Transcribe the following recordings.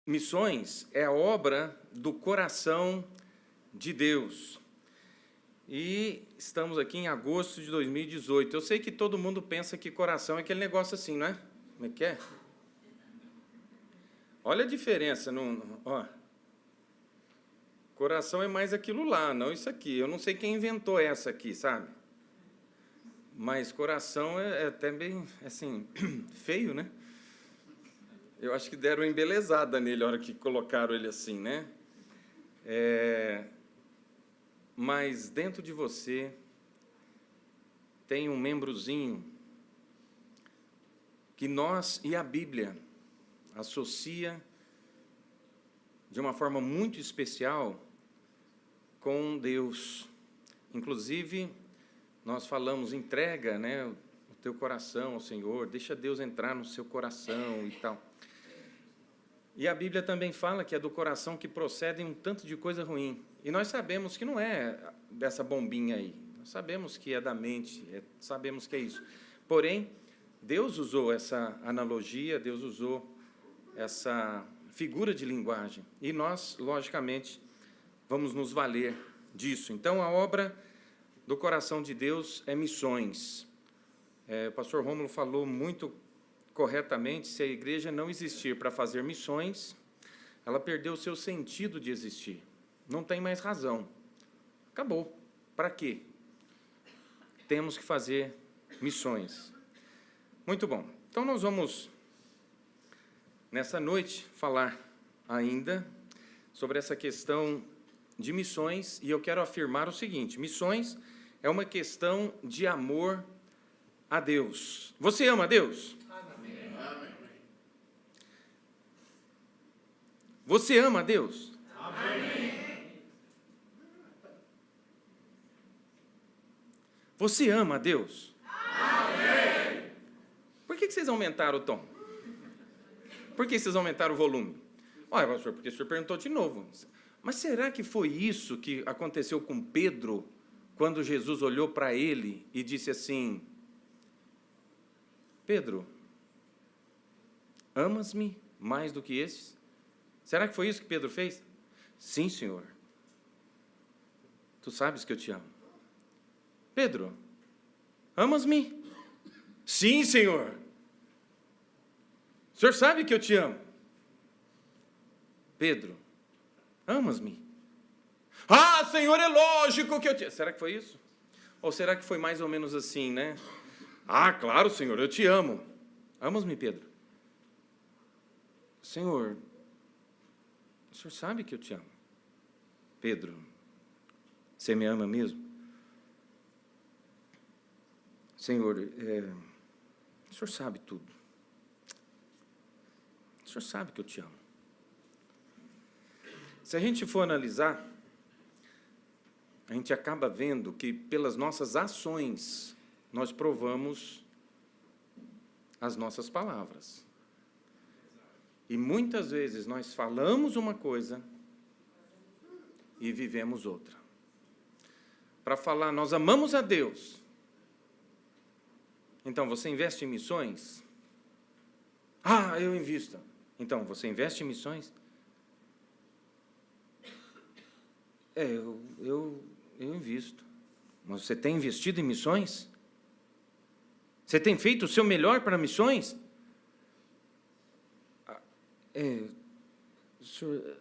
Missões é a obra do coração de Deus. E estamos aqui em agosto de 2018. Eu sei que todo mundo pensa que coração é aquele negócio assim, não é? Como é que é? Olha a diferença. Ó. Coração é mais aquilo lá, não isso aqui. Eu não sei quem inventou essa aqui, sabe? Mas coração é até bem, assim, feio, né? Eu acho que deram uma embelezada nele a hora que colocaram ele assim, né? Mas dentro de você tem um membrozinho que nós e a Bíblia associa de uma forma muito especial com Deus. Inclusive, nós falamos, entrega, né, o teu coração ao Senhor, deixa Deus entrar no seu coração e tal. E a Bíblia também fala que é do coração que procedem um tanto de coisa ruim. E nós sabemos que não é dessa bombinha aí. Nós sabemos que é da mente, sabemos que é isso. Porém, Deus usou essa analogia, Deus usou essa figura de linguagem. E nós, logicamente, vamos nos valer disso. Então, a obra do coração de Deus é missões. O pastor Rômulo falou muito corretamente, se a igreja não existir para fazer missões, ela perdeu o seu sentido de existir. Não tem mais razão. Acabou. Para quê? Temos que fazer missões. Muito bom. Então, nós vamos, nessa noite, falar ainda sobre essa questão de missões, e eu quero afirmar o seguinte: missões é uma questão de amor a Deus. Você ama a Deus? Você ama a Deus? Amém. Você ama a Deus? Amém. Por que vocês aumentaram o tom? Por que vocês aumentaram o volume? Olha, pastor, porque o senhor perguntou de novo. Mas será que foi isso que aconteceu com Pedro, quando Jesus olhou para ele e disse assim: Pedro, amas-me mais do que esses? Será que foi isso que Pedro fez? Sim, Senhor. Tu sabes que eu te amo. Pedro, amas-me? Sim, Senhor. O Senhor sabe que eu te amo. Pedro, amas-me? Ah, Senhor, é lógico que eu te amo. Será que foi isso? Ou será que foi mais ou menos assim, né? Ah, claro, Senhor, eu te amo. Amas-me, Pedro? Senhor, o Senhor sabe que eu te amo. Pedro, você me ama mesmo? Senhor, o Senhor sabe tudo. O Senhor sabe que eu te amo. Se a gente for analisar, a gente acaba vendo que pelas nossas ações nós provamos as nossas palavras. E muitas vezes nós falamos uma coisa e vivemos outra. Para falar, nós amamos a Deus. Então, você investe em missões? Ah, eu invisto. Então, você investe em missões? Eu invisto. Mas você tem investido em missões? Você tem feito o seu melhor para missões? Senhor,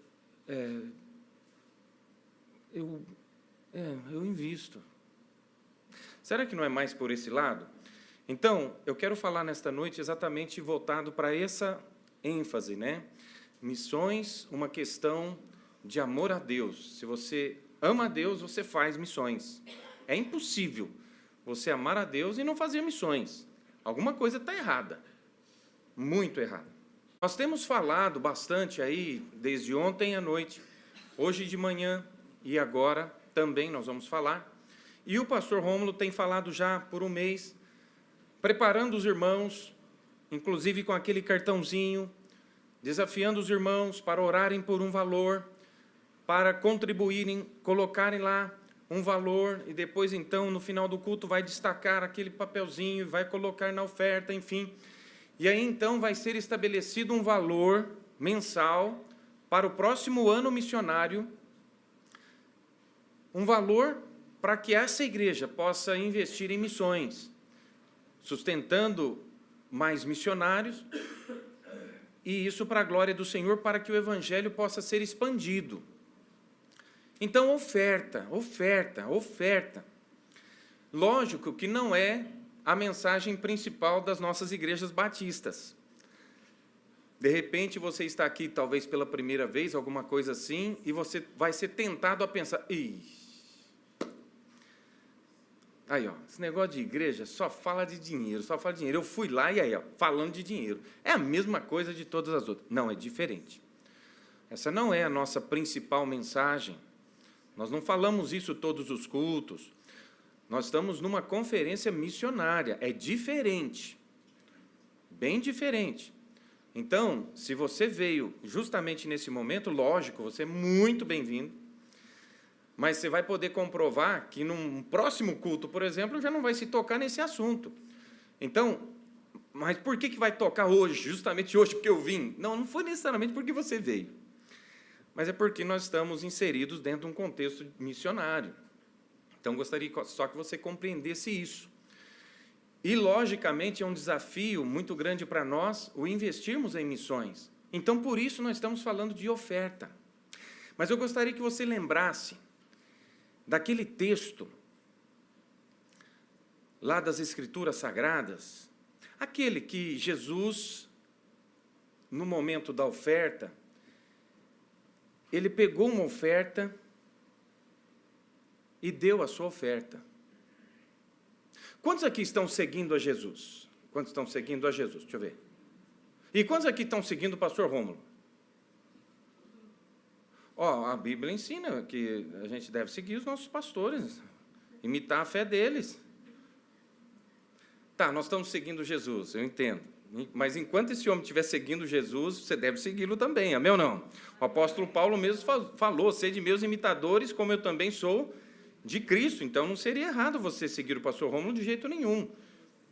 eu invisto. Será que não é mais por esse lado? Então, eu quero falar nesta noite exatamente voltado para essa ênfase, né? Missões, uma questão de amor a Deus. Se você ama a Deus, você faz missões. É impossível você amar a Deus e não fazer missões. Alguma coisa está errada. Muito errada. Nós temos falado bastante aí, desde ontem à noite, hoje de manhã e agora também nós vamos falar. E o pastor Rômulo tem falado já por um mês, preparando os irmãos, inclusive com aquele cartãozinho, desafiando os irmãos para orarem por um valor, para contribuírem, colocarem lá um valor, e depois, então, no final do culto, vai destacar aquele papelzinho, vai colocar na oferta, enfim. E aí, então, vai ser estabelecido um valor mensal para o próximo ano missionário, um valor para que essa igreja possa investir em missões, sustentando mais missionários, e isso para a glória do Senhor, para que o evangelho possa ser expandido. Então, oferta. Lógico que não é a mensagem principal das nossas igrejas batistas. De repente, você está aqui, talvez pela primeira vez, alguma coisa assim, e você vai ser tentado a pensar, aí, ó, esse negócio de igreja só fala de dinheiro. Eu fui lá e aí, ó, falando de dinheiro. É a mesma coisa de todas as outras. Não, é diferente. Essa não é a nossa principal mensagem. Nós não falamos isso todos os cultos. Nós estamos numa conferência missionária. É diferente. Bem diferente. Então, se você veio justamente nesse momento, lógico, você é muito bem-vindo. Mas você vai poder comprovar que num próximo culto, por exemplo, já não vai se tocar nesse assunto. Então, mas por que vai tocar hoje? Justamente hoje, porque eu vim? Não foi necessariamente porque você veio. Mas é porque nós estamos inseridos dentro de um contexto missionário. Então, gostaria só que você compreendesse isso. E, logicamente, é um desafio muito grande para nós o investirmos em missões. Então, por isso, nós estamos falando de oferta. Mas eu gostaria que você lembrasse daquele texto lá das Escrituras Sagradas, aquele que Jesus, no momento da oferta, ele pegou uma oferta e deu a sua oferta. Quantos aqui estão seguindo a Jesus? Quantos estão seguindo a Jesus? Deixa eu ver. E quantos aqui estão seguindo o pastor Rômulo? A Bíblia ensina que a gente deve seguir os nossos pastores, imitar a fé deles. Tá, nós estamos seguindo Jesus, eu entendo. Mas enquanto esse homem estiver seguindo Jesus, você deve segui-lo também, amém ou não? O apóstolo Paulo mesmo falou, sede meus imitadores, como eu também sou de Cristo. Então, não seria errado você seguir o pastor Rômulo de jeito nenhum.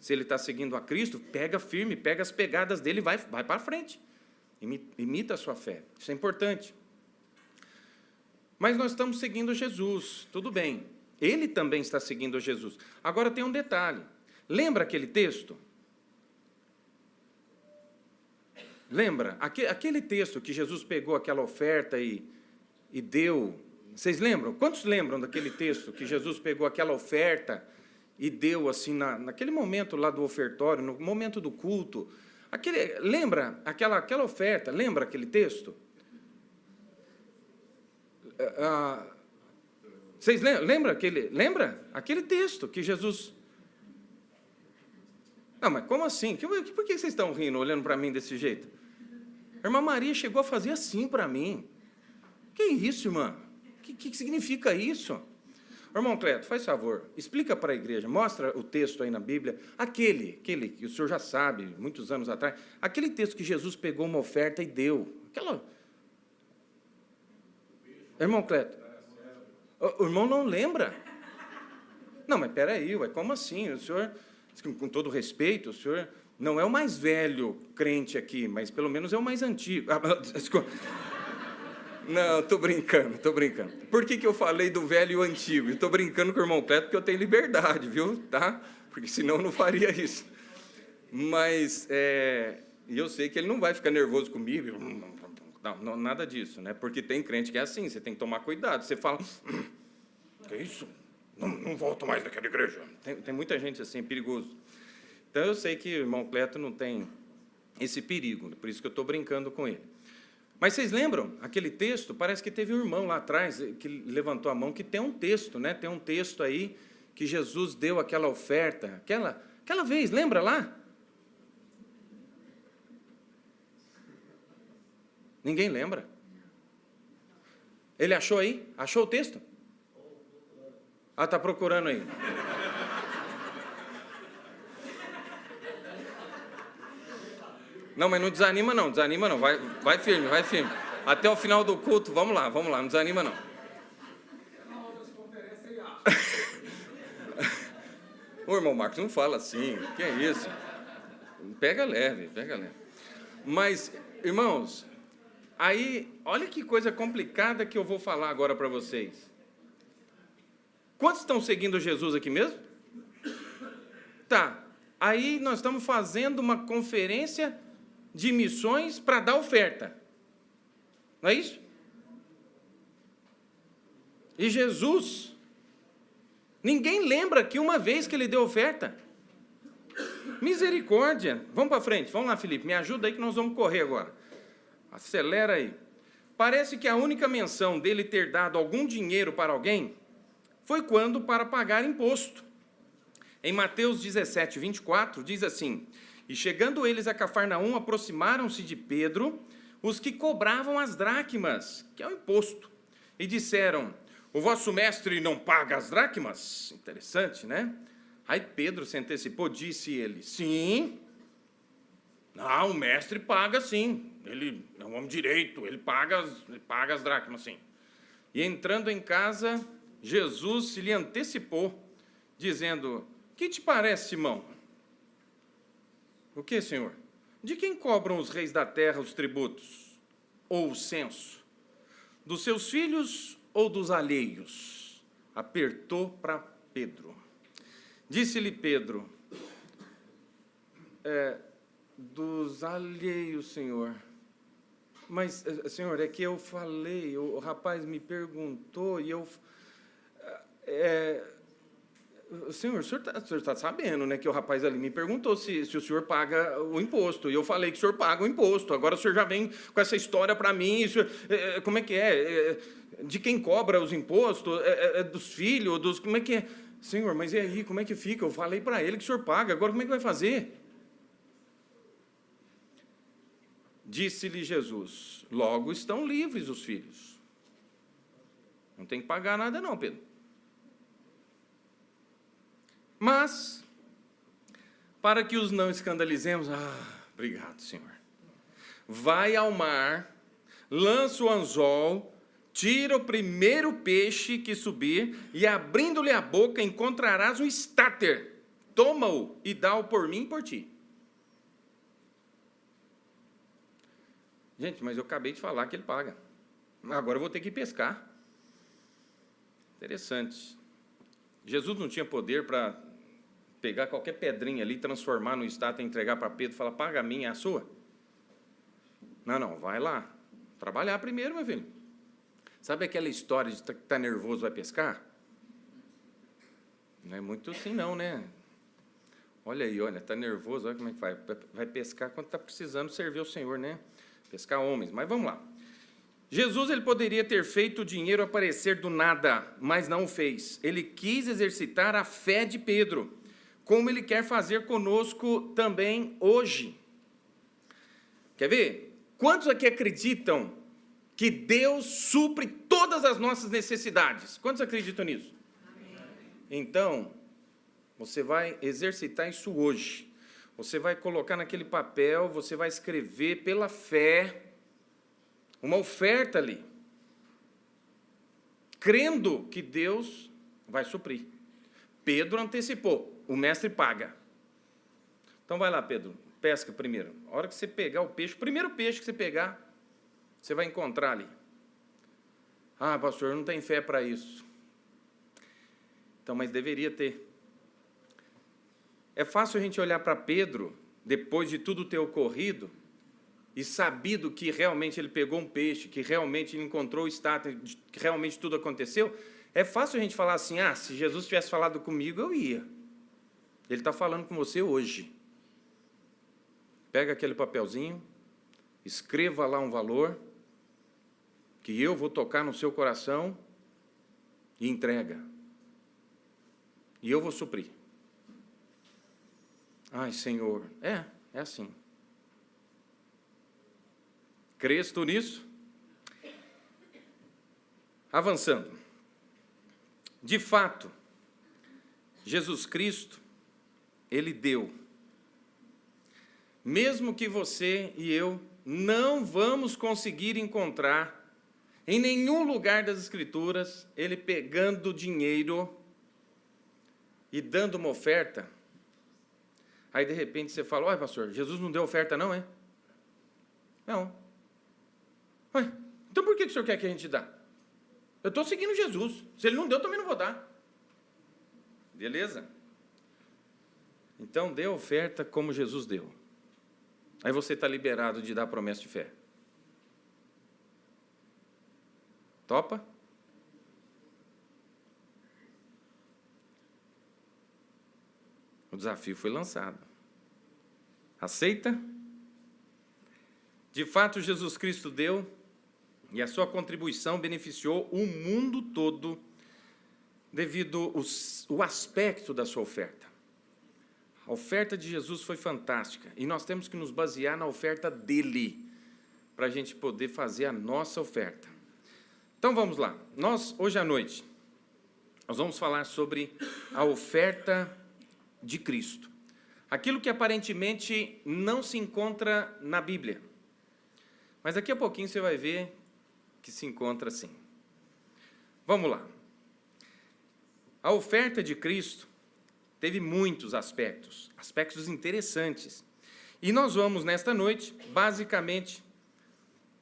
Se ele está seguindo a Cristo, pega firme, pega as pegadas dele e vai para frente. Imita a sua fé, isso é importante. Mas nós estamos seguindo Jesus, tudo bem. Ele também está seguindo Jesus. Agora tem um detalhe. Lembra aquele texto? Lembra? Aquele texto que Jesus pegou aquela oferta e deu. Vocês lembram? Quantos lembram daquele texto que Jesus pegou aquela oferta e deu assim, naquele momento lá do ofertório, no momento do culto? Lembra aquela oferta? Lembra aquele texto? Vocês lembram aquele texto que Jesus... Não, mas como assim? Por que vocês estão rindo, olhando para mim desse jeito? A irmã Maria chegou a fazer assim para mim. Que isso, irmã? O que significa isso? Irmão Cleto, faz favor, explica para a igreja, mostra o texto aí na Bíblia, aquele que o senhor já sabe, muitos anos atrás, aquele texto que Jesus pegou uma oferta e deu. Irmão Cleto, o irmão não lembra? Não, mas peraí, como assim? O senhor, com todo respeito, o senhor não é o mais velho crente aqui, mas pelo menos é o mais antigo. Não, estou brincando. Por que eu falei do velho e o antigo? Estou brincando com o irmão Cleto porque eu tenho liberdade, viu? Tá? Porque senão eu não faria isso. Mas eu sei que ele não vai ficar nervoso comigo. Não, nada disso, né? Porque tem crente que é assim, você tem que tomar cuidado. Você fala, que isso? Não volto mais naquela igreja. Tem muita gente assim, é perigoso. Então, eu sei que o irmão Cleto não tem esse perigo, por isso que eu estou brincando com ele. Mas vocês lembram? Aquele texto, parece que teve um irmão lá atrás que levantou a mão, que tem um texto, né? Tem um texto aí que Jesus deu aquela oferta, aquela vez, lembra lá? Ninguém lembra? Ele achou aí? Achou o texto? Está procurando aí. Não, mas não desanima não. Vai firme. Até o final do culto, vamos lá, não desanima não. O irmão Marcos não fala assim, que é isso? Pega leve. Mas, irmãos, Aí, olha que coisa complicada que eu vou falar agora para vocês. Quantos estão seguindo Jesus aqui mesmo? Tá. Aí nós estamos fazendo uma conferência de missões para dar oferta. Não é isso? E Jesus, ninguém lembra que uma vez que ele deu oferta. Misericórdia. Vamos para frente. Vamos lá, Felipe. Me ajuda aí que nós vamos correr agora. Acelera aí. Parece que a única menção dele ter dado algum dinheiro para alguém foi quando para pagar imposto. Em Mateus 17, 24, diz assim: e chegando eles a Cafarnaum, aproximaram-se de Pedro os que cobravam as dracmas, que é o imposto, e disseram: o vosso mestre não paga as dracmas? Interessante, né? Aí Pedro se antecipou, disse ele: sim, não, o mestre paga sim, ele é um homem direito, ele paga as dracmas sim. E entrando em casa, Jesus se lhe antecipou, dizendo: que te parece, Simão? O que, Senhor? De quem cobram os reis da terra os tributos? Ou o censo? Dos seus filhos ou dos alheios? Apertou para Pedro. Disse-lhe Pedro: dos alheios, Senhor. Mas, Senhor, é que eu falei, o rapaz me perguntou e eu... Senhor, o senhor está sabendo, né, que o rapaz ali me perguntou se o senhor paga o imposto, e eu falei que o senhor paga o imposto, agora o senhor já vem com essa história para mim, como é que é? De quem cobra os impostos? Dos filhos? Como é que é? Senhor, mas e aí, como é que fica? Eu falei para ele que o senhor paga, agora como é que vai fazer? Disse-lhe Jesus: logo estão livres os filhos. Não tem que pagar nada não, Pedro. Mas, para que os não escandalizemos, obrigado, Senhor. Vai ao mar, lança o anzol, tira o primeiro peixe que subir, e abrindo-lhe a boca encontrarás um estáter. Toma-o e dá-o por mim e por ti. Gente, mas eu acabei de falar que ele paga. Agora eu vou ter que pescar. Interessante. Jesus não tinha poder para pegar qualquer pedrinha ali, transformar no estátua e entregar para Pedro e falar: paga a minha, é a sua? Não, vai lá. Trabalhar primeiro, meu filho. Sabe aquela história de que está nervoso, vai pescar? Não é muito assim não, né? Olha aí, está nervoso, olha como é que vai. Vai pescar quando está precisando servir ao Senhor, né? Pescar homens. Mas vamos lá. Jesus, ele poderia ter feito o dinheiro aparecer do nada, mas não o fez. Ele quis exercitar a fé de Pedro, como ele quer fazer conosco também hoje. Quer ver? Quantos aqui acreditam que Deus supre todas as nossas necessidades? Quantos acreditam nisso? Amém. Então, você vai exercitar isso hoje. Você vai colocar naquele papel, você vai escrever pela fé uma oferta ali, crendo que Deus vai suprir. Pedro antecipou, o mestre paga. Então vai lá, Pedro, pesca primeiro. A hora que você pegar o peixe, o primeiro peixe que você pegar, você vai encontrar ali. Pastor, não tem fé para isso. Então, mas deveria ter. É fácil a gente olhar para Pedro, depois de tudo ter ocorrido, e sabido que realmente ele pegou um peixe, que realmente ele encontrou o estátua, que realmente tudo aconteceu, é fácil a gente falar assim: se Jesus tivesse falado comigo, eu ia. Ele está falando com você hoje. Pega aquele papelzinho, escreva lá um valor, que eu vou tocar no seu coração, e entrega. E eu vou suprir. Senhor, é assim. Crês tu nisso? Avançando. De fato, Jesus Cristo, ele deu. Mesmo que você e eu não vamos conseguir encontrar em nenhum lugar das Escrituras ele pegando dinheiro e dando uma oferta. Aí, de repente, você fala: olha, pastor, Jesus não deu oferta não, é? Não. Ué, então por que o senhor quer que a gente dá? Eu estou seguindo Jesus. Se ele não deu, eu também não vou dar. Beleza? Então, dê a oferta como Jesus deu. Aí você está liberado de dar promessa de fé. Topa? O desafio foi lançado. Aceita? De fato, Jesus Cristo deu, e a sua contribuição beneficiou o mundo todo devido ao aspecto da sua oferta. A oferta de Jesus foi fantástica, e nós temos que nos basear na oferta dele, para a gente poder fazer a nossa oferta. Então vamos lá. Nós, hoje à noite, nós vamos falar sobre a oferta de Cristo. Aquilo que aparentemente não se encontra na Bíblia. Mas daqui a pouquinho você vai ver que se encontra sim. Vamos lá. A oferta de Cristo teve muitos aspectos interessantes. E nós vamos, nesta noite, basicamente,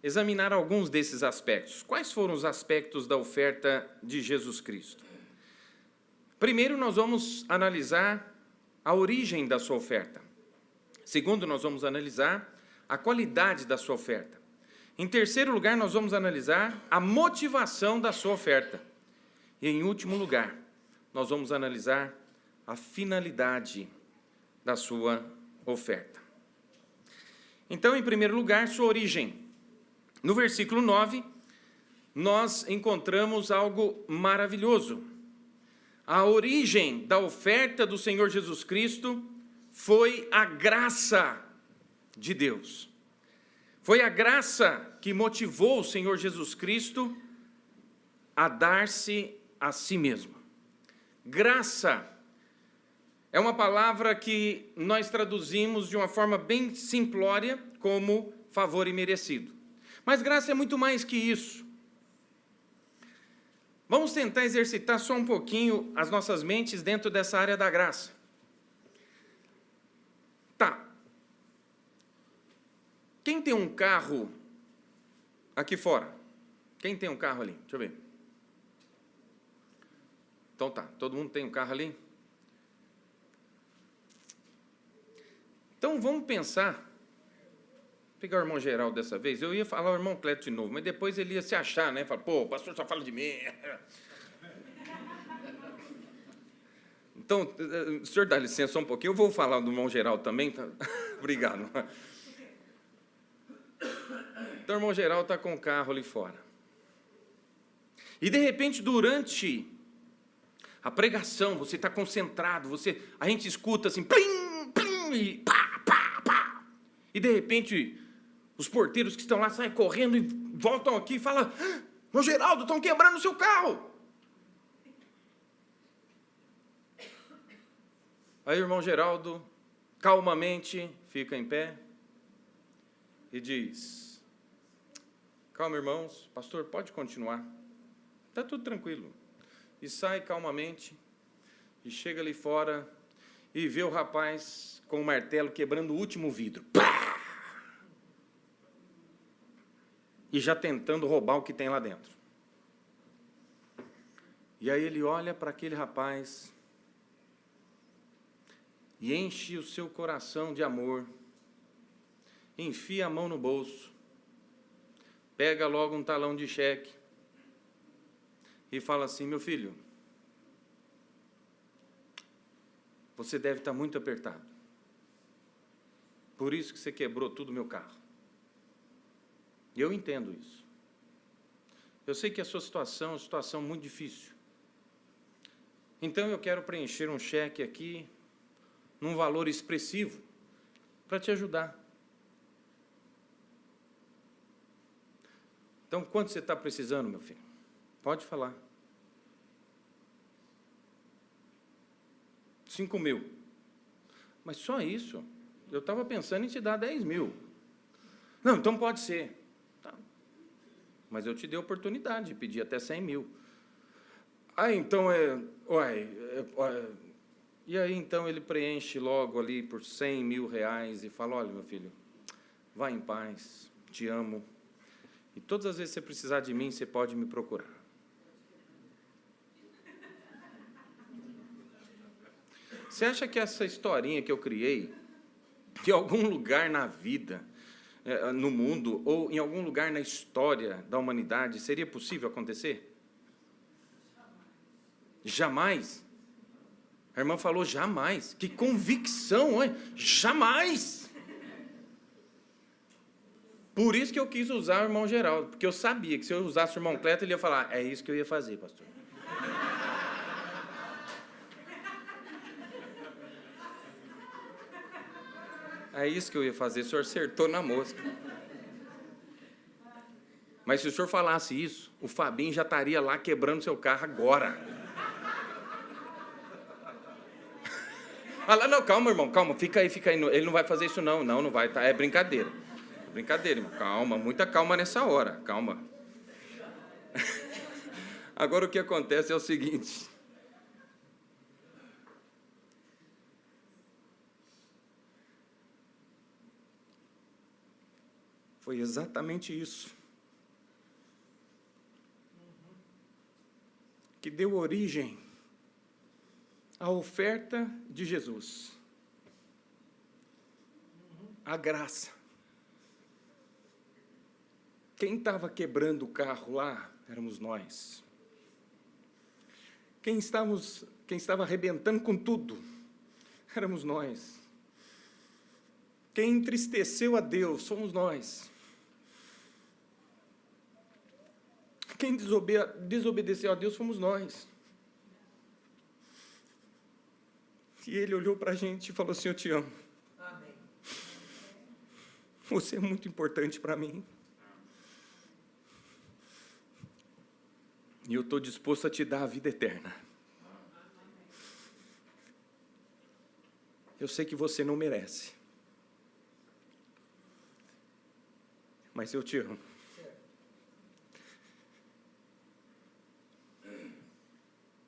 examinar alguns desses aspectos. Quais foram os aspectos da oferta de Jesus Cristo? Primeiro, nós vamos analisar a origem da sua oferta. Segundo, nós vamos analisar a qualidade da sua oferta. Em terceiro lugar, nós vamos analisar a motivação da sua oferta. E, em último lugar, nós vamos analisar a finalidade da sua oferta. Então, em primeiro lugar, sua origem. No versículo 9, nós encontramos algo maravilhoso. A origem da oferta do Senhor Jesus Cristo foi a graça de Deus. Foi a graça que motivou o Senhor Jesus Cristo a dar-se a si mesmo. Graça é uma palavra que nós traduzimos de uma forma bem simplória como favor imerecido. Mas graça é muito mais que isso. Vamos tentar exercitar só um pouquinho as nossas mentes dentro dessa área da graça. Tá. Quem tem um carro aqui fora? Quem tem um carro ali? Deixa eu ver. Então tá, todo mundo tem um carro ali? Então vamos pensar. Vou pegar o irmão Geraldo dessa vez. Eu ia falar o irmão Cleto de novo, mas depois ele ia se achar, né? Falar, pô, o pastor só fala de mim. Então, o senhor dá licença um pouquinho, eu vou falar do irmão Geraldo também. Tá? Obrigado. Então, o irmão Geraldo está com o carro ali fora. E, de repente, durante a pregação, você está concentrado, a gente escuta assim, plim, plim, e pá, pá, pá. E, de repente, os porteiros que estão lá saem correndo e voltam aqui e falam, irmão Geraldo, estão quebrando o seu carro. Aí o irmão Geraldo, calmamente, fica em pé e diz, calma, irmãos, pastor, pode continuar. Está tudo tranquilo. E sai calmamente, e chega ali fora, e vê o rapaz com o martelo quebrando o último vidro. Pá! E já tentando roubar o que tem lá dentro. E aí ele olha para aquele rapaz e enche o seu coração de amor, enfia a mão no bolso, pega logo um talão de cheque e fala assim, meu filho, você deve estar muito apertado, por isso que você quebrou tudo o meu carro. E eu entendo isso. Eu sei que a sua situação é uma situação muito difícil. Então eu quero preencher um cheque aqui, num valor expressivo, para te ajudar. Então, quanto você está precisando, meu filho? Pode falar. 5.000. Mas só isso? Eu estava pensando em te dar 10.000. Não, então pode ser. Tá. Mas eu te dei a oportunidade de pedir até 100.000. Ah, então E aí, então, ele preenche logo ali por 100.000 reais e fala, olha, meu filho, vá em paz, te amo, E todas as vezes que você precisar de mim, você pode me procurar. Você acha que essa historinha que eu criei, que em algum lugar na vida, no mundo, ou em algum lugar na história da humanidade, seria possível acontecer? Jamais. A irmã falou jamais. Que convicção, hein? Jamais. Por isso que eu quis usar o irmão Geraldo, porque eu sabia que se eu usasse o irmão Cleto, ele ia falar, é isso que eu ia fazer, pastor. É isso que eu ia fazer, o senhor acertou na mosca. Mas se o senhor falasse isso, o Fabinho já estaria lá quebrando seu carro agora. Ah, lá, não, calma, irmão, calma, fica aí. Ele não vai fazer isso não, não vai, tá? É brincadeira. É brincadeira, irmão, calma, muita calma nessa hora, calma. Agora o que acontece é o seguinte. Foi exatamente isso que deu origem à oferta de Jesus. A graça. Quem estava quebrando o carro lá éramos nós. Quem estava arrebentando com tudo éramos nós. Quem entristeceu a Deus fomos nós. Quem desobedeceu a Deus fomos nós. E Ele olhou para a gente e falou assim, eu te amo. Amém. Você é muito importante para mim. E eu estou disposto a te dar a vida eterna. Eu sei que você não merece. Mas eu te amo.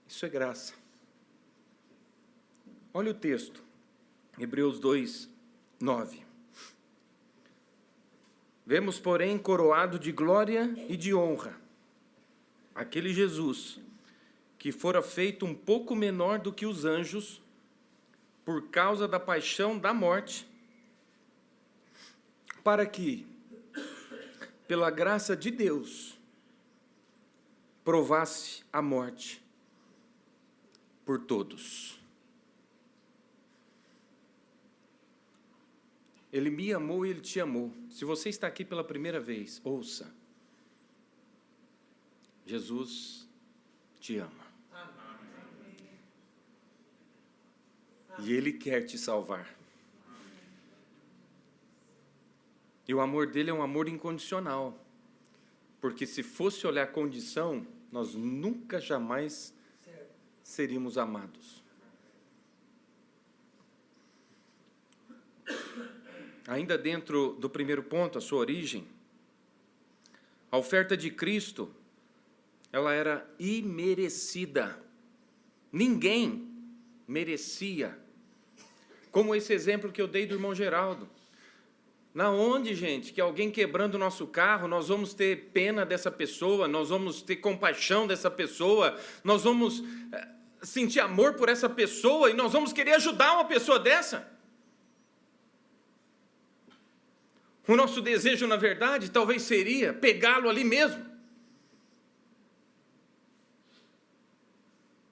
Isso é graça. Olha o texto, Hebreus 2, 9. Vemos, porém, coroado de glória e de honra, aquele Jesus, que fora feito um pouco menor do que os anjos, por causa da paixão da morte, para que, pela graça de Deus, provasse a morte por todos. Ele me amou e Ele te amou. Se você está aqui pela primeira vez, ouça. Jesus te ama. E Ele quer te salvar. E o amor dele é um amor incondicional. Porque se fosse olhar a condição, nós nunca, jamais seríamos amados. Ainda dentro do primeiro ponto, a sua origem, a oferta de Cristo, ela era imerecida. Ninguém merecia. Como esse exemplo que eu dei do irmão Geraldo. Na onde, gente, que alguém quebrando o nosso carro, nós vamos ter pena dessa pessoa, nós vamos ter compaixão dessa pessoa, nós vamos sentir amor por essa pessoa e nós vamos querer ajudar uma pessoa dessa? O nosso desejo, na verdade, talvez seria pegá-lo ali mesmo.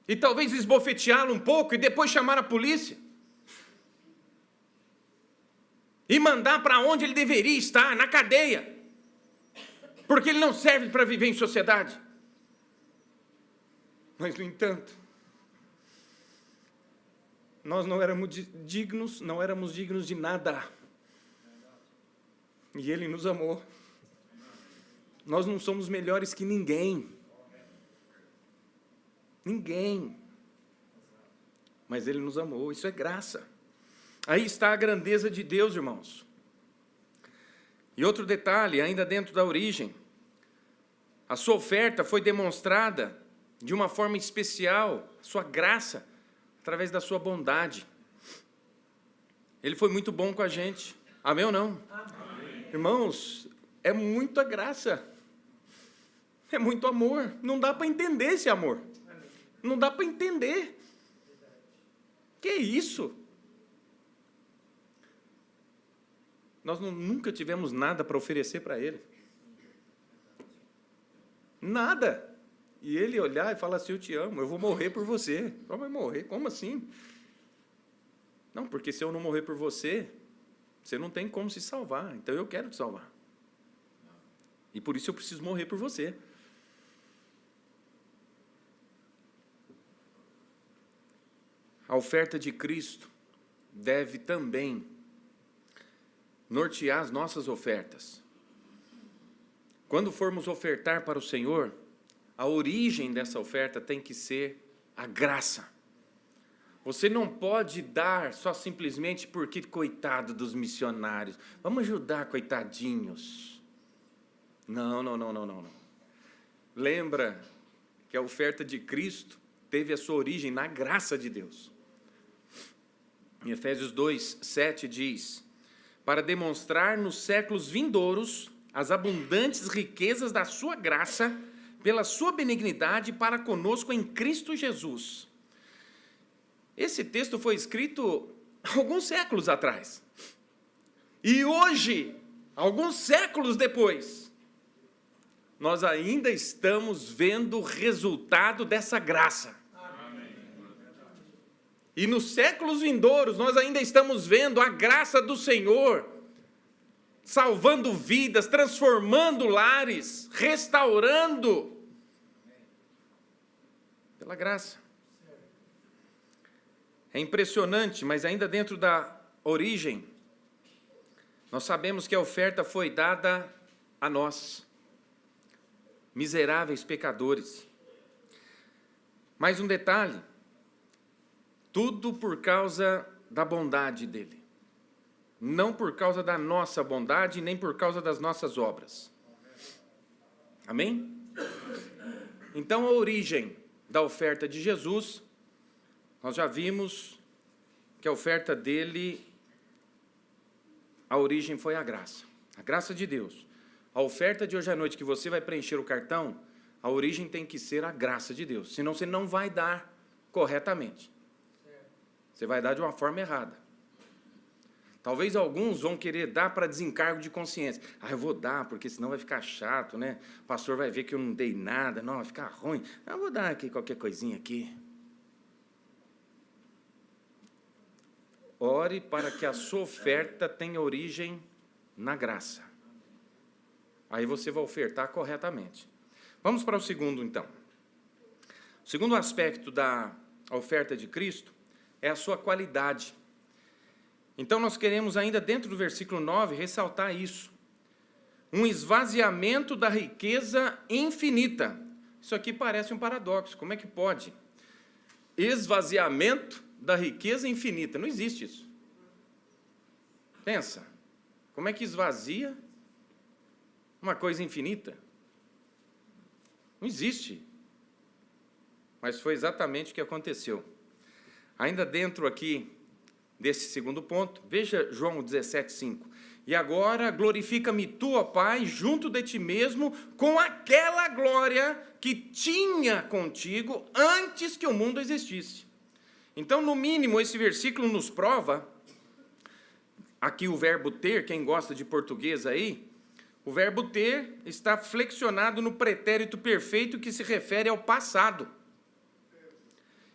E talvez esbofeteá-lo um pouco e depois chamar a polícia. E mandar para onde ele deveria estar, na cadeia. Porque ele não serve para viver em sociedade. Mas, no entanto, nós não éramos dignos de nada. E Ele nos amou. Nós não somos melhores que ninguém. Ninguém. Mas Ele nos amou, isso é graça. Aí está a grandeza de Deus, irmãos. E outro detalhe, ainda dentro da origem, a sua oferta foi demonstrada de uma forma especial, a sua graça, através da sua bondade. Ele foi muito bom com a gente. Amém ou não? Amém. Irmãos, é muita graça. É muito amor. Não dá para entender esse amor. Não dá para entender. Que isso? Nós nunca tivemos nada para oferecer para Ele. Nada. E Ele olhar e falar assim, eu te amo, eu vou morrer por você. Só vai morrer? Como assim? Não, porque se eu não morrer por você, você não tem como se salvar. Então eu quero te salvar. E por isso eu preciso morrer por você. A oferta de Cristo deve também nortear as nossas ofertas. Quando formos ofertar para o Senhor, a origem dessa oferta tem que ser a graça. Você não pode dar só simplesmente porque, coitado dos missionários, vamos ajudar, coitadinhos. Não. Lembra que a oferta de Cristo teve a sua origem na graça de Deus. Em Efésios 2:7 diz, para demonstrar nos séculos vindouros as abundantes riquezas da sua graça, pela sua benignidade para conosco em Cristo Jesus. Esse texto foi escrito alguns séculos atrás. E hoje, alguns séculos depois, nós ainda estamos vendo o resultado dessa graça. E nos séculos vindouros, nós ainda estamos vendo a graça do Senhor, salvando vidas, transformando lares, restaurando, pela graça. É impressionante, mas ainda dentro da origem, nós sabemos que a oferta foi dada a nós, miseráveis pecadores. Mais um detalhe, tudo por causa da bondade dele. Não por causa da nossa bondade, nem por causa das nossas obras. Amém? Então, a origem da oferta de Jesus, nós já vimos que a oferta dele, a origem foi a graça de Deus. A oferta de hoje à noite que você vai preencher o cartão, a origem tem que ser a graça de Deus, senão você não vai dar corretamente. Você vai dar de uma forma errada. Talvez alguns vão querer dar para desencargo de consciência. Eu vou dar, porque senão vai ficar chato, né? O pastor vai ver que eu não dei nada, não, vai ficar ruim. Eu vou dar aqui qualquer coisinha aqui. Ore para que a sua oferta tenha origem na graça. Aí você vai ofertar corretamente. Vamos para o segundo, então. O segundo aspecto da oferta de Cristo é a sua qualidade. Então, nós queremos ainda dentro do versículo 9 ressaltar isso. Um esvaziamento da riqueza infinita. Isso aqui parece um paradoxo. Como é que pode? Esvaziamento da riqueza infinita. Não existe isso. Pensa. Como é que esvazia uma coisa infinita? Não existe. Mas foi exatamente o que aconteceu. Ainda dentro aqui desse segundo ponto, veja João 17:5. E agora glorifica-me tu, ó Pai, junto de ti mesmo, com aquela glória que tinha contigo antes que o mundo existisse. Então, no mínimo, esse versículo nos prova, aqui o verbo ter, quem gosta de português aí, o verbo ter está flexionado no pretérito perfeito que se refere ao passado.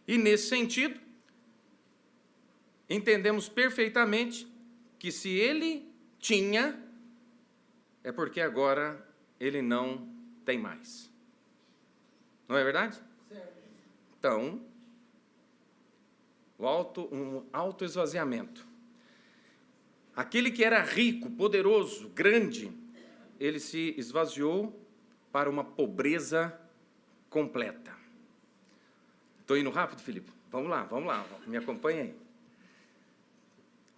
E nesse sentido, entendemos perfeitamente que se ele tinha, é porque agora ele não tem mais. Não é verdade? Certo. Então, um autoesvaziamento. Aquele que era rico, poderoso, grande, ele se esvaziou para uma pobreza completa. Estou indo rápido, Filipe? Vamos lá, me acompanha aí.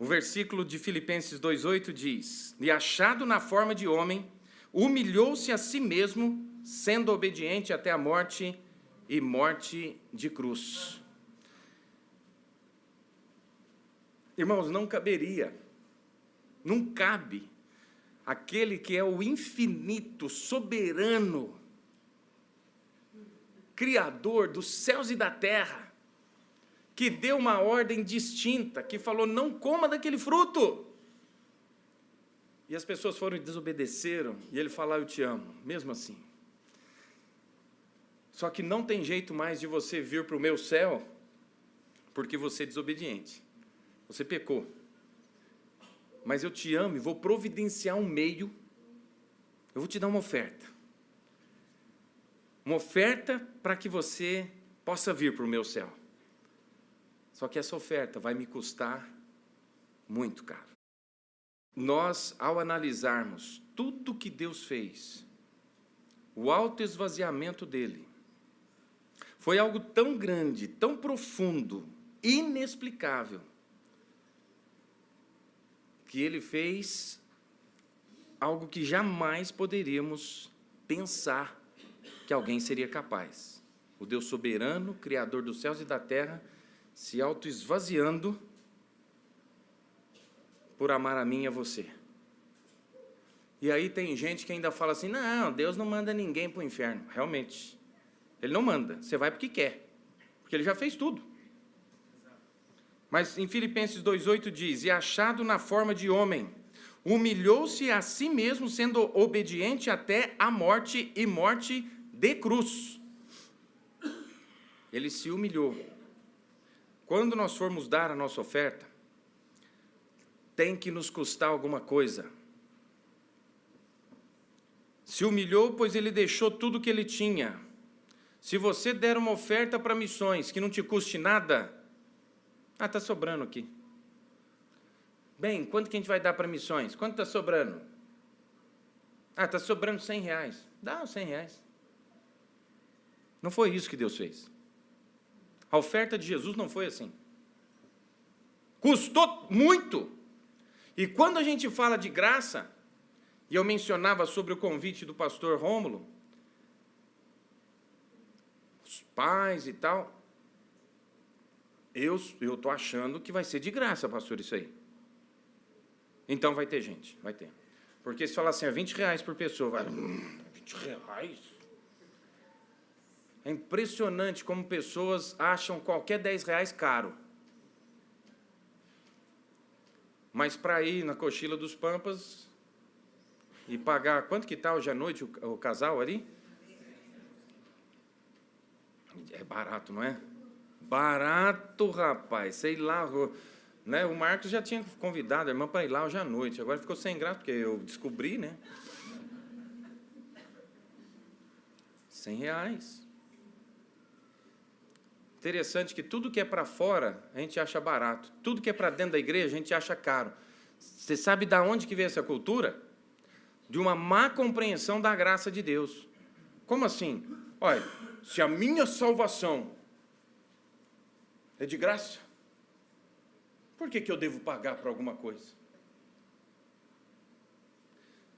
O versículo de Filipenses 2:8 diz, e achado na forma de homem, humilhou-se a si mesmo, sendo obediente até a morte e morte de cruz. Irmãos, não caberia, não cabe, aquele que é o infinito, soberano, Criador dos céus e da terra, que deu uma ordem distinta, que falou, não coma daquele fruto. E as pessoas foram e desobedeceram, e ele falou, eu te amo, mesmo assim. Só que não tem jeito mais de você vir para o meu céu, porque você é desobediente. Você pecou. Mas eu te amo e vou providenciar um meio. Eu vou te dar uma oferta. Uma oferta para que você possa vir para o meu céu. Só que essa oferta vai me custar muito caro. Nós, ao analisarmos tudo que Deus fez, o autoesvaziamento dele, foi algo tão grande, tão profundo, inexplicável, que ele fez algo que jamais poderíamos pensar que alguém seria capaz. O Deus soberano, Criador dos céus e da terra, se autoesvaziando por amar a mim e a você. E aí tem gente que ainda fala assim, não, Deus não manda ninguém para o inferno. Realmente, ele não manda, você vai porque quer, porque ele já fez tudo. Mas em Filipenses 2,8 diz, e achado na forma de homem, humilhou-se a si mesmo, sendo obediente até a morte e morte de cruz. Ele se humilhou. Quando nós formos dar a nossa oferta, tem que nos custar alguma coisa. Se humilhou, pois ele deixou tudo o que ele tinha. Se você der uma oferta para missões que não te custe nada, está sobrando aqui. Bem, quanto que a gente vai dar para missões? Quanto está sobrando? Está sobrando R$100. Dá os R$100. Não foi isso que Deus fez. A oferta de Jesus não foi assim. Custou muito. E quando a gente fala de graça, e eu mencionava sobre o convite do pastor Rômulo, os pais e tal, eu estou achando que vai ser de graça, pastor, isso aí. Então vai ter gente, vai ter. Porque se falar assim, é R$20 por pessoa, vai, R$20? É impressionante como pessoas acham qualquer R$10 caro. Mas para ir na Cochila dos Pampas e pagar, quanto que está hoje à noite o casal ali? É barato, não é? Barato, rapaz, sei lá, né? O Marcos já tinha convidado a irmã para ir lá hoje à noite, agora ficou sem graça, porque eu descobri, né? R$100. Interessante que tudo que é para fora, a gente acha barato. Tudo que é para dentro da igreja, a gente acha caro. Você sabe de onde que veio essa cultura? De uma má compreensão da graça de Deus. Como assim? Olha, se a minha salvação é de graça, por que eu devo pagar por alguma coisa?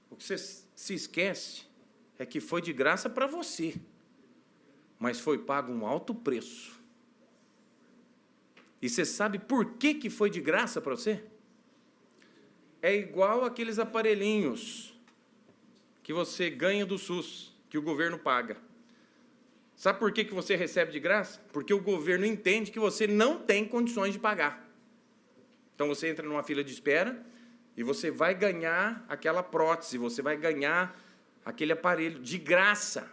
O que você se esquece é que foi de graça para você, mas foi pago um alto preço. E você sabe por que foi de graça para você? É igual aqueles aparelhinhos que você ganha do SUS, que o governo paga. Sabe por que você recebe de graça? Porque o governo entende que você não tem condições de pagar. Então você entra numa fila de espera e você vai ganhar aquela prótese, você vai ganhar aquele aparelho de graça.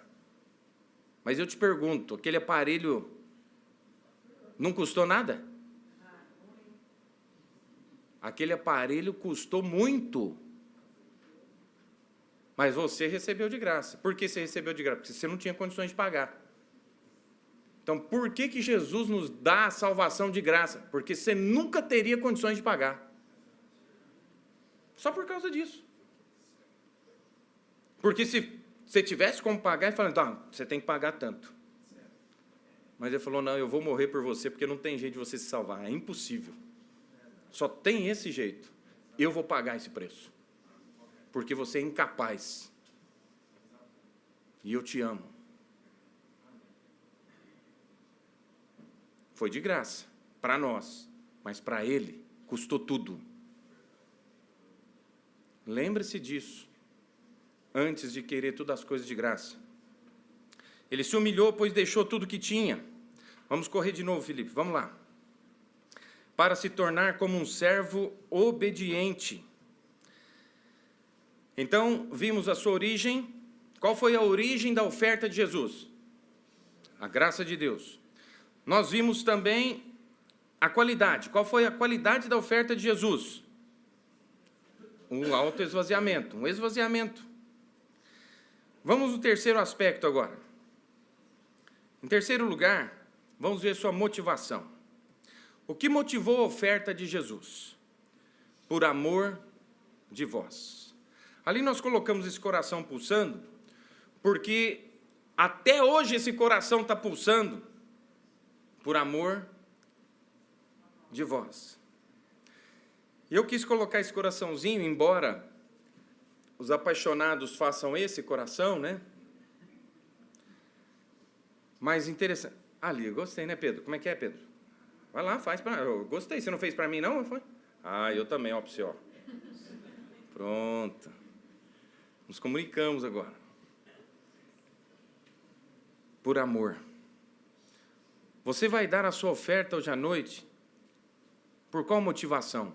Mas eu te pergunto, aquele aparelho não custou nada? Aquele aparelho custou muito. Mas você recebeu de graça. Por que você recebeu de graça? Porque você não tinha condições de pagar. Então, por que Jesus nos dá a salvação de graça? Porque você nunca teria condições de pagar. Só por causa disso. Porque se você tivesse como pagar, ele falou, então, você tem que pagar tanto. Mas ele falou, não, eu vou morrer por você, porque não tem jeito de você se salvar. É impossível. Só tem esse jeito. Eu vou pagar esse preço. Porque você é incapaz. E eu te amo. Foi de graça, para nós, mas para ele custou tudo. Lembre-se disso, antes de querer todas as coisas de graça. Ele se humilhou, pois deixou tudo que tinha. Vamos correr de novo, Felipe, vamos lá. Para se tornar como um servo obediente. Então, vimos a sua origem. Qual foi a origem da oferta de Jesus? A graça de Deus. Nós vimos também a qualidade. Qual foi a qualidade da oferta de Jesus? Um autoesvaziamento, um esvaziamento. Vamos no terceiro aspecto agora. Em terceiro lugar, vamos ver sua motivação. O que motivou a oferta de Jesus? Por amor de vós. Ali nós colocamos esse coração pulsando, porque até hoje esse coração está pulsando por amor de vós. E eu quis colocar esse coraçãozinho, embora os apaixonados façam esse coração, né? Mas interessante. Ali, eu gostei, né, Pedro? Como é que é, Pedro? Vai lá, faz para... Eu gostei. Você não fez para mim, não? Foi? Ah, eu também, ó, para você, ó. Pronto. Nos comunicamos agora. Por amor. Você vai dar a sua oferta hoje à noite? Por qual motivação?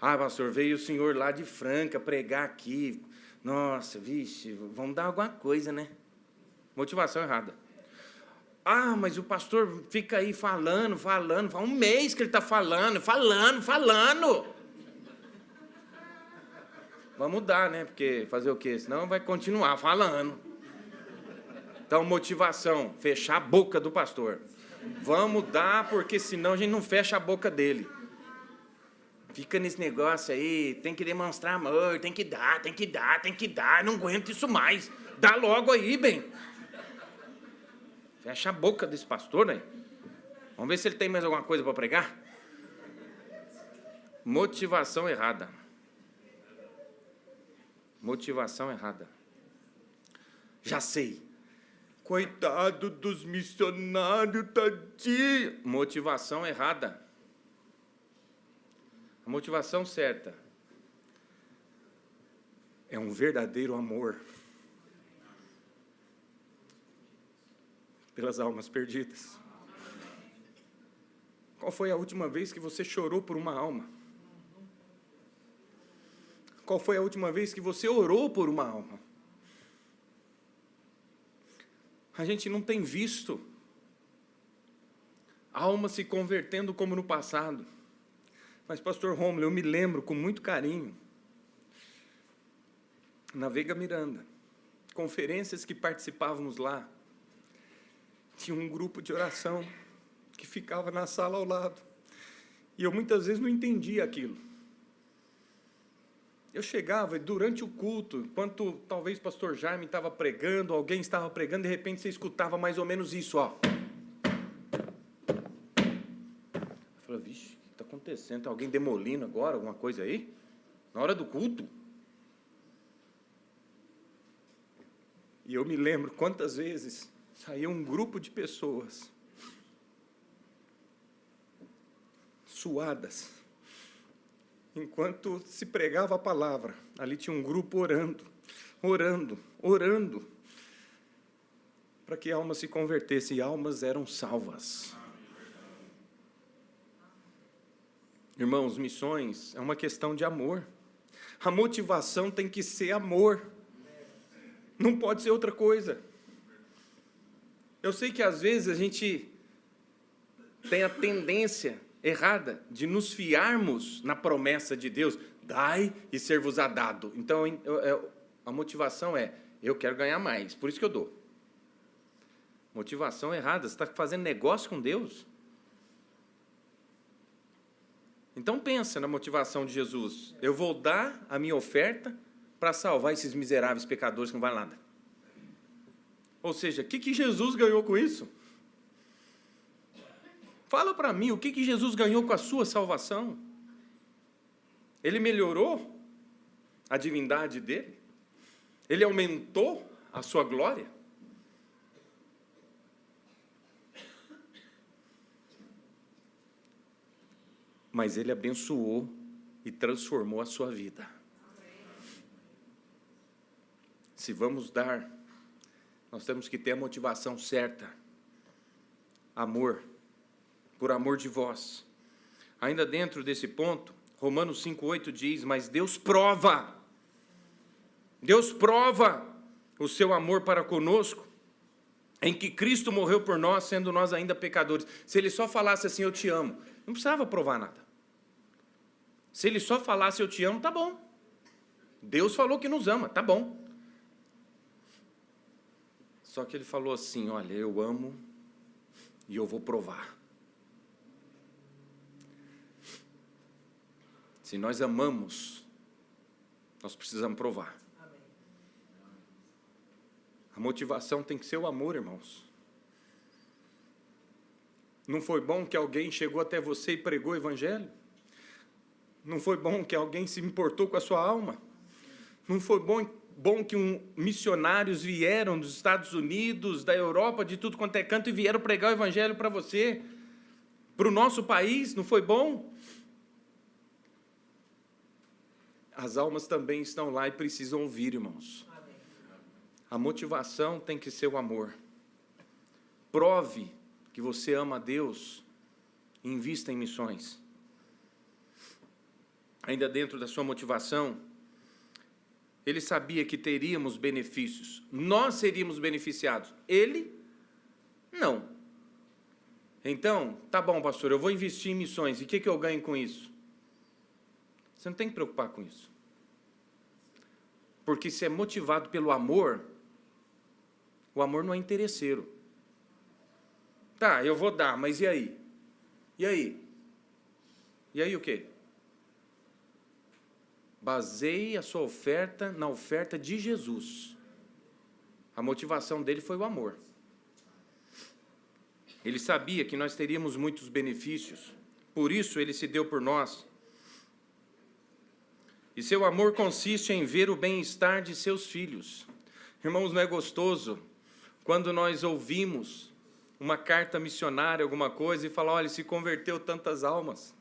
Ah, pastor, veio o senhor lá de Franca pregar aqui. Nossa, vixe, vamos dar alguma coisa, né? Motivação errada. Ah, mas o pastor fica aí falando, faz um mês que ele está falando. Vamos dar, né? Porque fazer o quê? Senão vai continuar falando. Então, motivação, fechar a boca do pastor. Vamos dar, porque senão a gente não fecha a boca dele. Fica nesse negócio aí, tem que demonstrar amor, tem que dar, não aguento isso mais. Dá logo aí, bem. Fecha a boca desse pastor, né? Vamos ver se ele tem mais alguma coisa para pregar. Motivação errada. Motivação errada. Já sei. Coitado dos missionários, tadinho. Motivação errada. A motivação certa é um verdadeiro amor pelas almas perdidas. Qual foi a última vez que você chorou por uma alma? Qual foi a última vez que você orou por uma alma? A gente não tem visto almas se convertendo como no passado. Mas, pastor Rômulo, eu me lembro com muito carinho, na Veiga Miranda, conferências que participávamos lá, tinha um grupo de oração que ficava na sala ao lado. E eu muitas vezes não entendia aquilo. Eu chegava e durante o culto, enquanto talvez o pastor Jaime estava pregando, alguém estava pregando, de repente você escutava mais ou menos isso, ó. Eu falei, vixe, o que está acontecendo? Tem alguém demolindo agora, alguma coisa aí? Na hora do culto? E eu me lembro quantas vezes saía um grupo de pessoas suadas. Enquanto se pregava a palavra, ali tinha um grupo orando, para que almas se convertessem, e almas eram salvas. Irmãos, missões é uma questão de amor. A motivação tem que ser amor. Não pode ser outra coisa. Eu sei que às vezes a gente tem a tendência errada de nos fiarmos na promessa de Deus, dai e ser-vos-á dado. Então, a motivação é, eu quero ganhar mais, por isso que eu dou. Motivação errada, você está fazendo negócio com Deus? Então, pensa na motivação de Jesus. Eu vou dar a minha oferta para salvar esses miseráveis pecadores que não valem nada. Ou seja, o que Jesus ganhou com isso? Fala para mim, o que Jesus ganhou com a sua salvação? Ele melhorou a divindade dele? Ele aumentou a sua glória? Mas ele abençoou e transformou a sua vida. Se vamos dar nós temos que ter a motivação certa. Amor, por amor de vós. Ainda dentro desse ponto, Romanos 5,8 diz, mas Deus prova o seu amor para conosco, em que Cristo morreu por nós, sendo nós ainda pecadores. Se ele só falasse assim, eu te amo, não precisava provar nada. Se ele só falasse, eu te amo, tá bom. Deus falou que nos ama, tá bom. Só que ele falou assim, olha, eu amo e eu vou provar. Se nós amamos, nós precisamos provar. A motivação tem que ser o amor, irmãos. Não foi bom que alguém chegou até você e pregou o evangelho? Não foi bom que alguém se importou com a sua alma? Não foi bom que missionários vieram dos Estados Unidos, da Europa, de tudo quanto é canto, e vieram pregar o evangelho para você, para o nosso país? Não foi bom? As almas também estão lá e precisam ouvir, irmãos. A motivação tem que ser o amor. Prove que você ama a Deus e invista em missões. Ainda dentro da sua motivação, ele sabia que teríamos benefícios. Nós seríamos beneficiados. Ele, não. Então, tá bom, pastor, eu vou investir em missões. E o que eu ganho com isso? Você não tem que preocupar com isso. Porque se é motivado pelo amor, o amor não é interesseiro. Tá, eu vou dar, mas e aí? E aí? E aí o quê? Baseie a sua oferta na oferta de Jesus. A motivação dele foi o amor. Ele sabia que nós teríamos muitos benefícios, por isso ele se deu por nós. E seu amor consiste em ver o bem-estar de seus filhos. Irmãos, não é gostoso quando nós ouvimos uma carta missionária, alguma coisa, e fala, olha, se converteu tantas almas.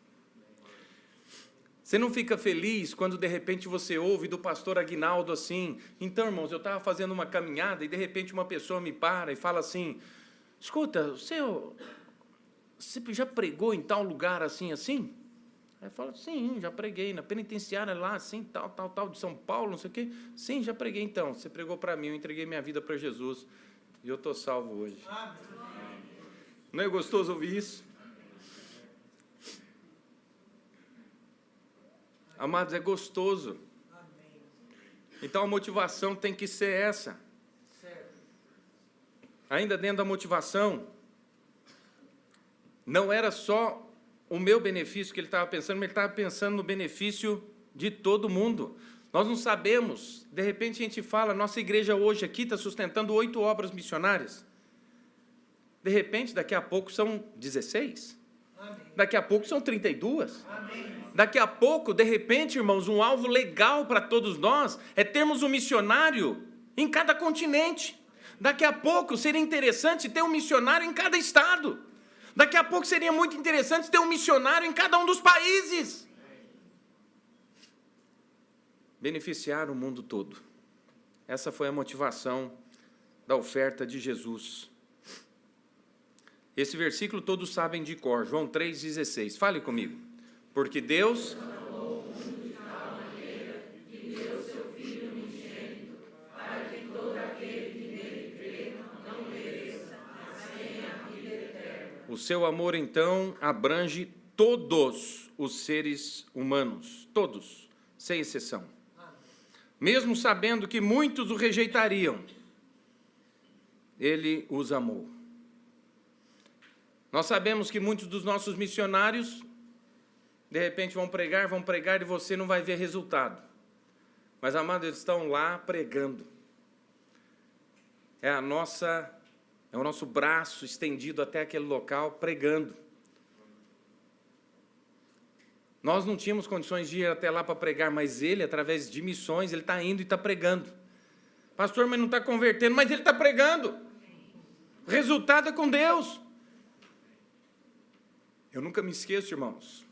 Você não fica feliz quando de repente você ouve do pastor Aguinaldo assim, então, irmãos, eu estava fazendo uma caminhada e de repente uma pessoa me para e fala assim, escuta, você já pregou em tal lugar assim, assim? Aí fala, sim, já preguei na penitenciária lá, assim, tal, de São Paulo, não sei o quê. Sim, já preguei então, você pregou para mim, eu entreguei minha vida para Jesus e eu estou salvo hoje. Não é gostoso ouvir isso? Amados, é gostoso. Então a motivação tem que ser essa. Ainda dentro da motivação, não era só o meu benefício que ele estava pensando, mas ele estava pensando no benefício de todo mundo. Nós não sabemos, de repente a gente fala, nossa igreja hoje aqui está sustentando 8 obras missionárias. De repente, daqui a pouco são 16. Amém. Daqui a pouco são 32. Amém. Daqui a pouco, de repente, irmãos, um alvo legal para todos nós é termos um missionário em cada continente. Daqui a pouco seria interessante ter um missionário em cada estado. Daqui a pouco seria muito interessante ter um missionário em cada um dos países. Beneficiar o mundo todo. Essa foi a motivação da oferta de Jesus. Esse versículo todos sabem de cor, João 3,16. Fale comigo. Porque Deus amou o mundo de tal maneira que deu seu Filho unigênito, para que todo aquele que nele crê não pereça, mas tenha a vida eterna. O seu amor, então, abrange todos os seres humanos, todos, sem exceção. Mesmo sabendo que muitos o rejeitariam, ele os amou. Nós sabemos que muitos dos nossos missionários, de repente vão pregar e você não vai ver resultado. Mas, amados, eles estão lá pregando. É o nosso braço estendido até aquele local, pregando. Nós não tínhamos condições de ir até lá para pregar, mas ele, através de missões, ele está indo e está pregando. Pastor, mas não está convertendo, mas ele está pregando. O resultado é com Deus. Eu nunca me esqueço, irmãos,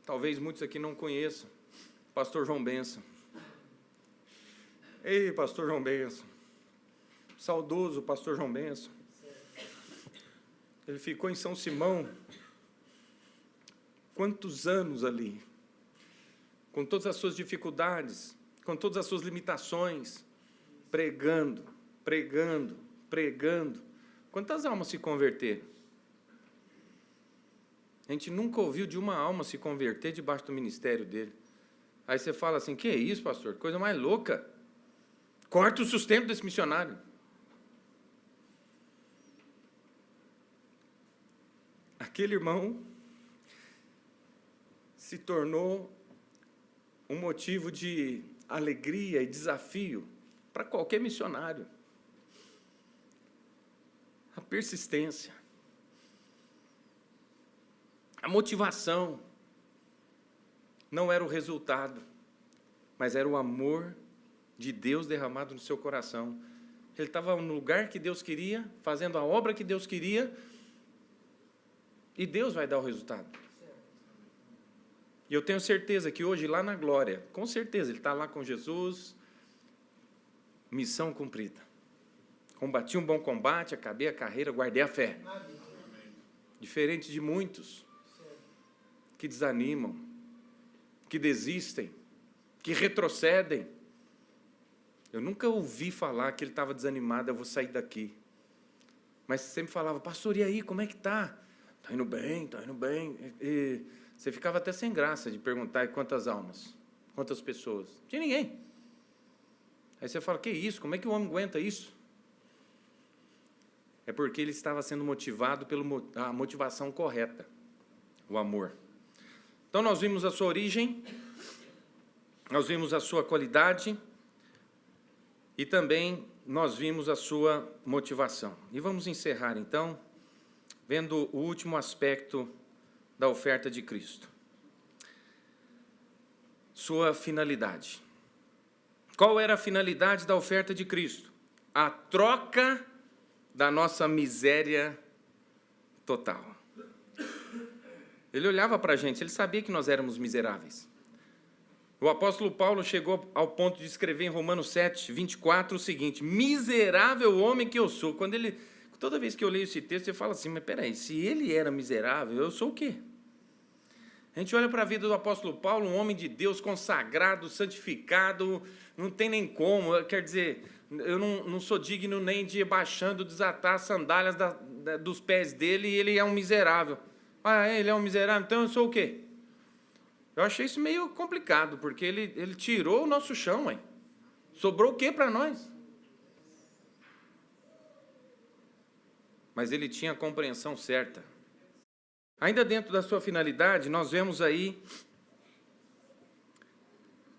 talvez muitos aqui não conheçam, pastor João Benção. Ei, pastor João Benção, saudoso pastor João Benção. Ele ficou em São Simão quantos anos ali, com todas as suas dificuldades, com todas as suas limitações, pregando. Quantas almas se converteram? A gente nunca ouviu de uma alma se converter debaixo do ministério dele. Aí você fala assim, que é isso, pastor? Coisa mais louca. Corta o sustento desse missionário. Aquele irmão se tornou um motivo de alegria e desafio para qualquer missionário. A persistência, a motivação não era o resultado, mas era o amor de Deus derramado no seu coração. Ele estava no lugar que Deus queria, fazendo a obra que Deus queria, e Deus vai dar o resultado. E eu tenho certeza que hoje, lá na glória, com certeza, ele está lá com Jesus, missão cumprida. Combati um bom combate, acabei a carreira, guardei a fé. Diferente de muitos que desanimam, que desistem, que retrocedem. Eu nunca ouvi falar que ele estava desanimado, eu vou sair daqui. Mas sempre falava, pastor, e aí, como é que está? Está indo bem. E você ficava até sem graça de perguntar quantas almas, quantas pessoas. Não tinha ninguém. Aí você fala, que isso? Como é que o homem aguenta isso? É porque ele estava sendo motivado pela motivação correta, o amor. Então, nós vimos a sua origem, nós vimos a sua qualidade e também nós vimos a sua motivação. E vamos encerrar, então, vendo o último aspecto da oferta de Cristo. Sua finalidade. Qual era a finalidade da oferta de Cristo? A troca da nossa miséria total. Ele olhava para a gente, ele sabia que nós éramos miseráveis. O apóstolo Paulo chegou ao ponto de escrever em Romanos 7, 24, o seguinte, miserável homem que eu sou. Toda vez que eu leio esse texto, eu falo assim, mas peraí, se ele era miserável, eu sou o quê? A gente olha para a vida do apóstolo Paulo, um homem de Deus consagrado, santificado, não tem nem como, quer dizer, eu não sou digno nem de ir baixando, desatar as sandálias dos pés dele, e ele é um miserável. Ah, ele é um miserável, então eu sou o quê? Eu achei isso meio complicado, porque ele tirou o nosso chão, ué. Sobrou o quê para nós? Mas ele tinha a compreensão certa. Ainda dentro da sua finalidade, nós vemos aí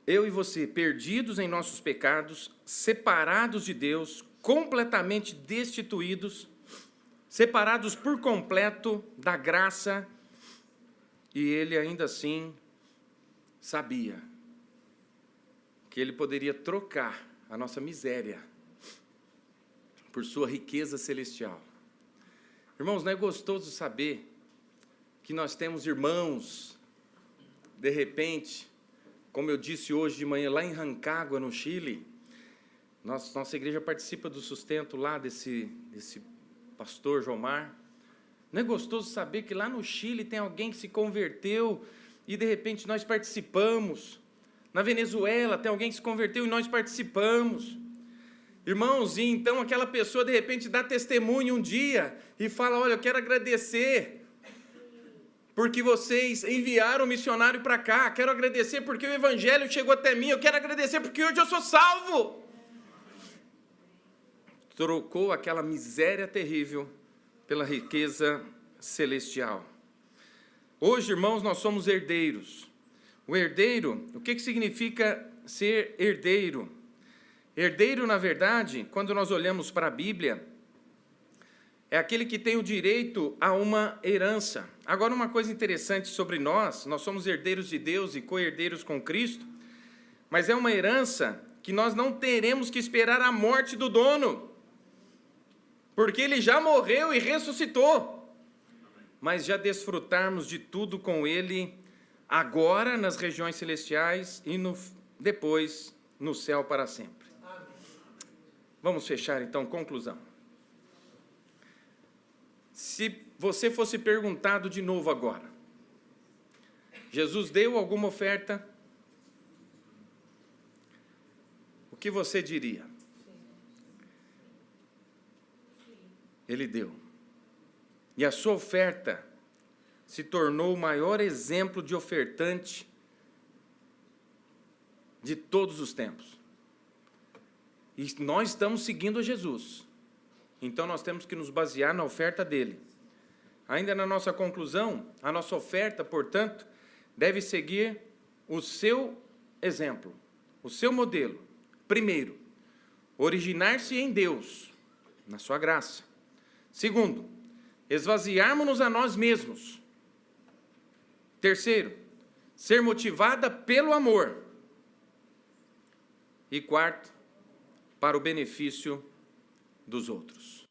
eu e você perdidos em nossos pecados, separados de Deus, completamente destituídos, separados por completo da graça, e ele ainda assim sabia que ele poderia trocar a nossa miséria por sua riqueza celestial. Irmãos, não é gostoso saber que nós temos irmãos, de repente, como eu disse hoje de manhã, lá em Rancagua, no Chile, nossa igreja participa do sustento lá desse pastor Jomar. Não é gostoso saber que lá no Chile tem alguém que se converteu e, de repente, nós participamos. Na Venezuela tem alguém que se converteu e nós participamos. Irmãos, e então aquela pessoa, de repente, dá testemunho um dia e fala, olha, eu quero agradecer porque vocês enviaram o missionário para cá, quero agradecer porque o evangelho chegou até mim, eu quero agradecer porque hoje eu sou salvo. Trocou aquela miséria terrível pela riqueza celestial. Hoje, irmãos, nós somos herdeiros. O herdeiro, o que significa ser herdeiro? Herdeiro, na verdade, quando nós olhamos para a Bíblia, é aquele que tem o direito a uma herança. Agora, uma coisa interessante sobre nós somos herdeiros de Deus e co-herdeiros com Cristo, mas é uma herança que nós não teremos que esperar a morte do dono, porque ele já morreu e ressuscitou, mas já desfrutarmos de tudo com ele, agora nas regiões celestiais e depois no céu para sempre. Vamos fechar então, conclusão. Se você fosse perguntado de novo agora, Jesus deu alguma oferta? O que você diria? Ele deu. E a sua oferta se tornou o maior exemplo de ofertante de todos os tempos. E nós estamos seguindo Jesus. Então nós temos que nos basear na oferta dele. Ainda na nossa conclusão, a nossa oferta, portanto, deve seguir o seu exemplo, o seu modelo. Primeiro, originar-se em Deus, na sua graça. Segundo, esvaziarmos-nos a nós mesmos. Terceiro, ser motivada pelo amor. E quarto, para o benefício dos outros.